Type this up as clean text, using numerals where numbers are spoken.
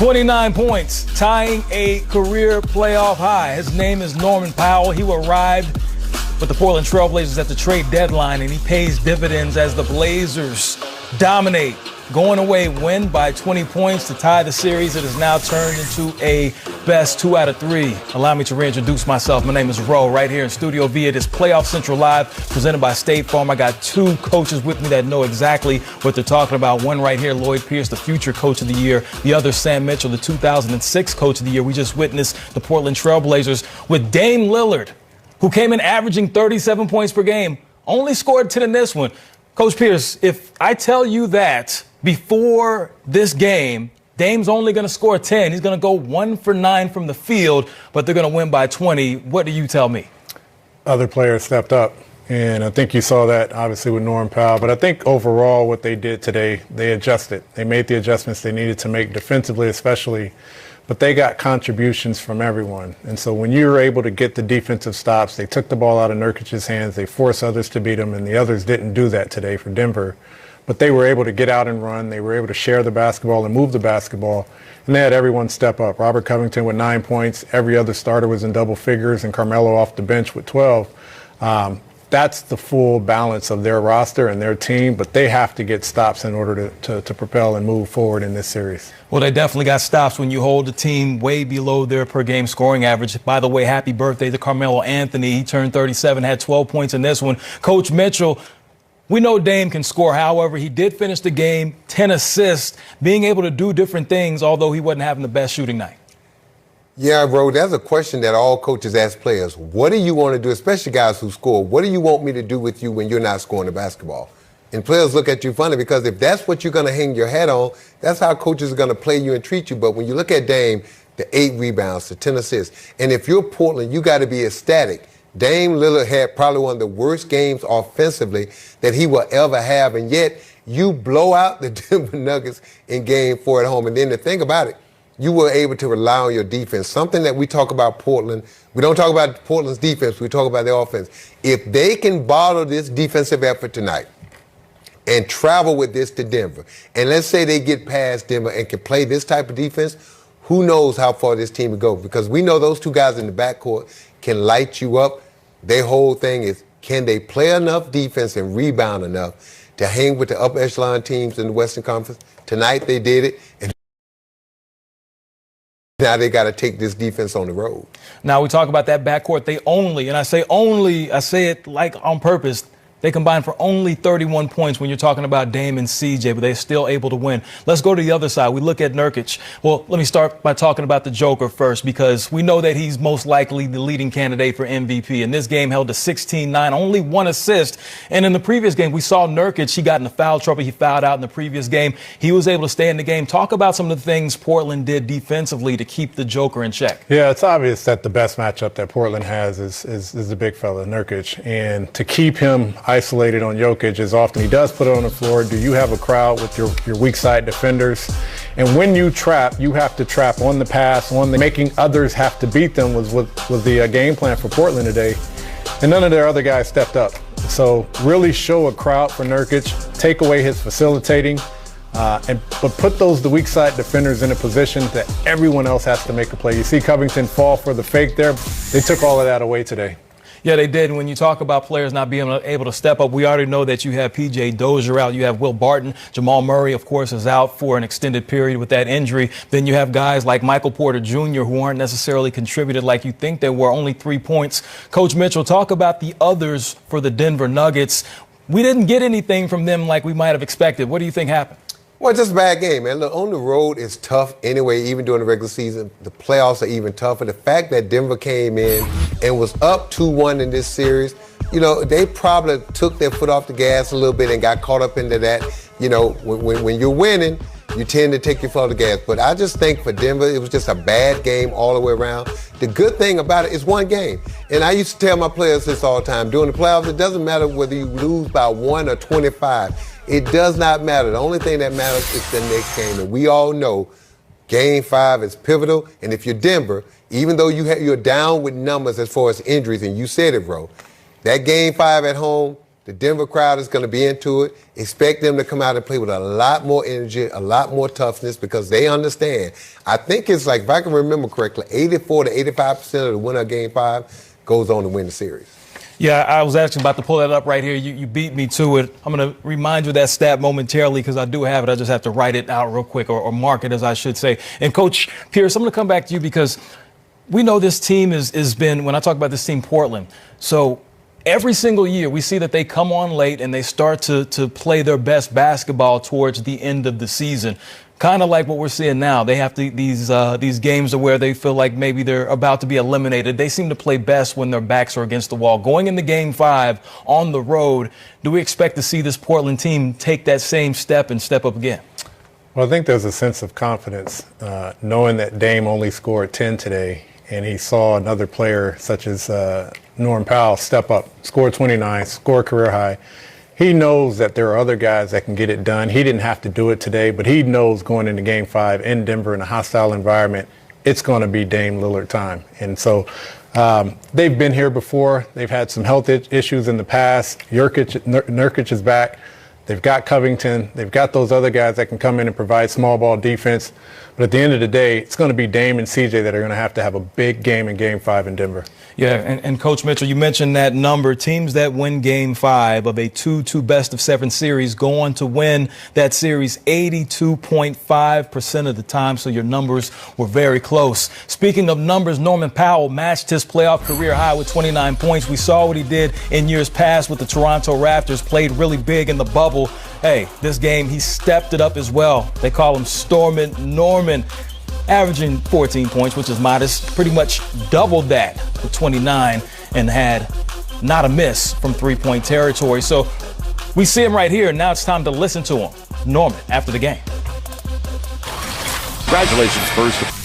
29 points, tying a career playoff high. His name is Norman Powell. He arrived with the Portland Trail Blazers at the trade deadline, and he pays dividends as the Blazers dominate. Going away, win by 20 points to tie the series. It has now turned into a best 2 out of 3. Allow me to reintroduce myself. My name is Ro, right here in Studio V. It is Playoff Central Live, presented by State Farm. I got two coaches with me that know exactly what they're talking about. One right here, Lloyd Pierce, the future coach of the year. The other, Sam Mitchell, the 2006 coach of the year. We just witnessed the Portland Trail Blazers with Dame Lillard, who came in averaging 37 points per game, only scored 10 in this one. Coach Pierce, if I tell you that before this game, Dame's only going to score 10. He's going to go 1 for 9 from the field, but they're going to win by 20. What do you tell me? Other players stepped up, and I think you saw that obviously with Norm Powell. But I think overall what they did today, they adjusted. They made the adjustments they needed to make defensively especially, but they got contributions from everyone. And so when you were able to get the defensive stops, they took the ball out of Nurkic's hands, they forced others to beat them, and the others didn't do that today for Denver. But they were able to get out and run. They were able to share the basketball and move the basketball. And they had everyone step up. Robert Covington with 9 points. Every other starter was in double figures, and Carmelo off the bench with 12. That's the full balance of their roster and their team, but they have to get stops in order to propel and move forward in this series. Well, they definitely got stops when you hold the team way below their per-game scoring average. By the way, happy birthday to Carmelo Anthony. He turned 37, had 12 points in this one. Coach Mitchell, we know Dame can score. However, he did finish the game, 10 assists, being able to do different things, although he wasn't having the best shooting night. Yeah, bro, that's a question that all coaches ask players. What do you want to do, especially guys who score? What do you want me to do with you when you're not scoring the basketball? And players look at you funny because if that's what you're going to hang your hat on, that's how coaches are going to play you and treat you. But when you look at Dame, the 8 rebounds, the 10 assists, and if you're Portland, you got to be ecstatic. Dame Lillard had probably one of the worst games offensively that he will ever have, and yet you blow out the Denver Nuggets in Game 4 at home. And then the thing about it, you were able to rely on your defense, something that we talk about Portland. We don't talk about Portland's defense, we talk about their offense. If they can bottle this defensive effort tonight and travel with this to Denver, and let's say they get past Denver and can play this type of defense, who knows how far this team will go? Because we know those two guys in the backcourt can light you up. Their whole thing is, can they play enough defense and rebound enough to hang with the upper echelon teams in the Western Conference? Tonight they did it, and now they got to take this defense on the road. Now we talk about that backcourt. They only, and I say only, I say it like on purpose, they combined for only 31 points when you're talking about Dame and CJ, but they're still able to win. Let's go to the other side. We look at Nurkic. Well, let me start by talking about the Joker first, because we know that he's most likely the leading candidate for MVP. And this game held to 16-9, only 1 assist. And in the previous game, we saw Nurkic. He got into foul trouble. He fouled out in the previous game. He was able to stay in the game. Talk about some of the things Portland did defensively to keep the Joker in check. Yeah, it's obvious that the best matchup that Portland has is the big fella, Nurkic. And to keep him isolated on Jokic as often he does put it on the floor. Do you have a crowd with your weak side defenders? And when you trap, you have to trap on the pass, making others have to beat them was the game plan for Portland today. And none of their other guys stepped up. So really show a crowd for Nurkic, take away his facilitating, but put the weak side defenders in a position that everyone else has to make a play. You see Covington fall for the fake there. They took all of that away today. Yeah, they did. And when you talk about players not being able to step up, we already know that you have P.J. Dozier out. You have Will Barton. Jamal Murray, of course, is out for an extended period with that injury. Then you have guys like Michael Porter Jr. who aren't necessarily contributed like you think they were, only 3 points. Coach Mitchell, talk about the others for the Denver Nuggets. We didn't get anything from them like we might have expected. What do you think happened? Well, it's just a bad game, man. Look, on the road is tough anyway, even during the regular season. The playoffs are even tougher. The fact that Denver came in and was up 2-1 in this series, you know, they probably took their foot off the gas a little bit and got caught up into that. You know, when you're winning, you tend to take your foot off the gas. But I just think for Denver, it was just a bad game all the way around. The good thing about it is one game. And I used to tell my players this all the time. During the playoffs, it doesn't matter whether you lose by 1 or 25. It does not matter. The only thing that matters is the next game. And we all know Game 5 is pivotal. And if you're Denver, even though you're down with numbers as far as injuries, and you said it, bro, that Game 5 at home, The Denver crowd is going to be into it. Expect them to come out and play with a lot more energy, a lot more toughness, because they understand. I think it's like, if I can remember correctly, 84 to 85% of the winner of Game 5 goes on to win the series. Yeah, I was actually about to pull that up right here. You beat me to it. I'm going to remind you of that stat momentarily because I do have it. I just have to write it out real quick, or mark it, as I should say. And Coach Pierce, I'm going to come back to you because we know this team has been, when I talk about this team, Portland. So every single year we see that they come on late and they start to play their best basketball towards the end of the season. Kind of like what we're seeing now. They have these games where they feel like maybe they're about to be eliminated. They seem to play best when their backs are against the wall. Going into Game 5 on the road, do we expect to see this Portland team take that same step and step up again? Well, I think there's a sense of confidence knowing that Dame only scored 10 today, and he saw another player such as Norman Powell step up, score 29, score career high. He knows that there are other guys that can get it done. He didn't have to do it today, but he knows going into Game 5 in Denver in a hostile environment, it's going to be Dame Lillard time. And so they've been here before. They've had some health issues in the past. Nurkic is back. They've got Covington. They've got those other guys that can come in and provide small ball defense. But at the end of the day, it's going to be Dame and CJ that are going to have a big game in Game 5 in Denver. Yeah, and Coach Mitchell, you mentioned that number. Teams that win Game 5 of a 2-2 best-of-7 series go on to win that series 82.5% of the time, so your numbers were very close. Speaking of numbers, Norman Powell matched his playoff career high with 29 points. We saw what he did in years past with the Toronto Raptors, played really big in the bubble. Hey, this game, he stepped it up as well. They call him Stormin' Norman, averaging 14 points, which is modest, pretty much doubled that with 29, and had not a miss from three-point territory. So we see him right here. Now it's time to listen to him, Norman, after the game. Congratulations, first.